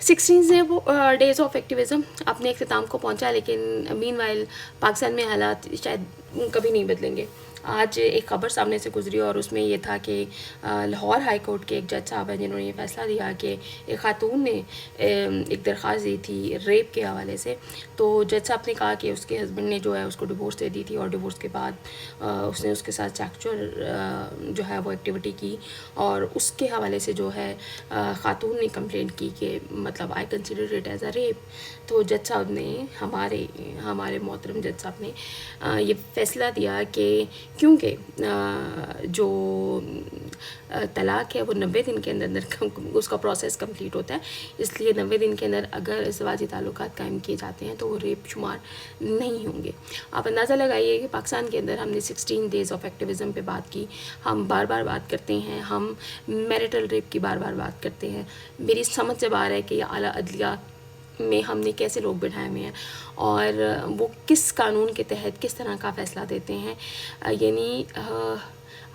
16 days of activism अपने अख्ताम को पहुंचा, लेकिन मीन वाइल पाकिस्तान में हालात शायद कभी नहीं बदलेंगे. आज एक ख़बर सामने से गुजरी और उसमें ये था कि लाहौर हाई कोर्ट के एक जज साहब हैं जिन्होंने ये फ़ैसला दिया कि एक ख़ातून ने एक दरख्वास्त दी थी रेप के हवाले से. तो जज साहब ने कहा कि उसके हस्बैंड ने जो है उसको डिवोर्स दे दी थी और डिवोर्स के बाद उसने उसके साथ सेक्सुअल जो है वो एक्टिविटी की, और उसके हवाले से जो है ख़ातून ने कंप्लेंट की कि मतलब I consider it as a rape. तो जज साहब ने हमारे मोहतरम जज साहब ने ये फ़ैसला दिया कि क्योंकि जो तलाक़ है वो 90 दिन के अंदर उसका प्रोसेस कंप्लीट होता है, इसलिए 90 दिन के अंदर अगर इज़्दिवाजी ताल्लुकात कायम किए जाते हैं तो वो रेप शुमार नहीं होंगे. आप अंदाज़ा लगाइए कि पाकिस्तान के अंदर हमने 16 डेज़ ऑफ एक्टिविज़म पे बात की, हम बार बार बात करते हैं, हम मैरिटल रेप की बार बार बात करते हैं. मेरी समझ से बाहर है कि आला अदलिया में हमने कैसे लोग बिठाए हुए हैं और वो किस कानून के तहत किस तरह का फ़ैसला देते हैं. यानी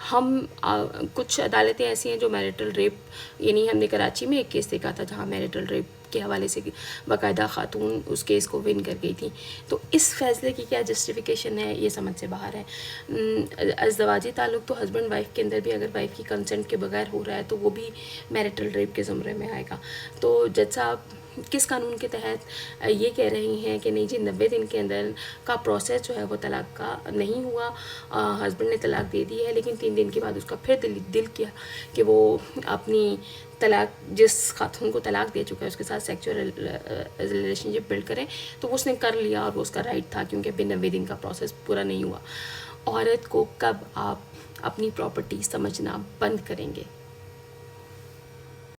हम कुछ अदालतें ऐसी हैं जो मैरिटल रेप, यानी हमने कराची में एक केस देखा था जहाँ मैरिटल रेप के हवाले से बाकायदा खातून उस केस को विन कर गई थी. तो इस फैसले की क्या जस्टिफिकेशन है, ये समझ से बाहर है. अज़दवाजी ताल्लुक़ तो हस्बैंड वाइफ के अंदर भी अगर वाइफ की कंसेंट के बगैर हो रहा है तो वो भी मैरिटल रेप के ज़ुमरे में आएगा. तो जज साहब किस कानून के तहत ये कह रही हैं कि नहीं जी 90 दिन के अंदर का प्रोसेस जो है वो तलाक़ का नहीं हुआ, हस्बैंड ने तलाक़ दे दी है, लेकिन 3 दिन के बाद उसका फिर दिल किया कि वो अपनी तलाक़, जिस खातून को तलाक़ दे चुका है उसके साथ सेक्सुअल रिलेशनशिप बिल्ड करें, तो उसने कर लिया और वो उसका राइट था क्योंकि अभी 90 दिन का प्रोसेस पूरा नहीं हुआ. औरत को कब आप अपनी प्रॉपर्टी समझना बंद करेंगे?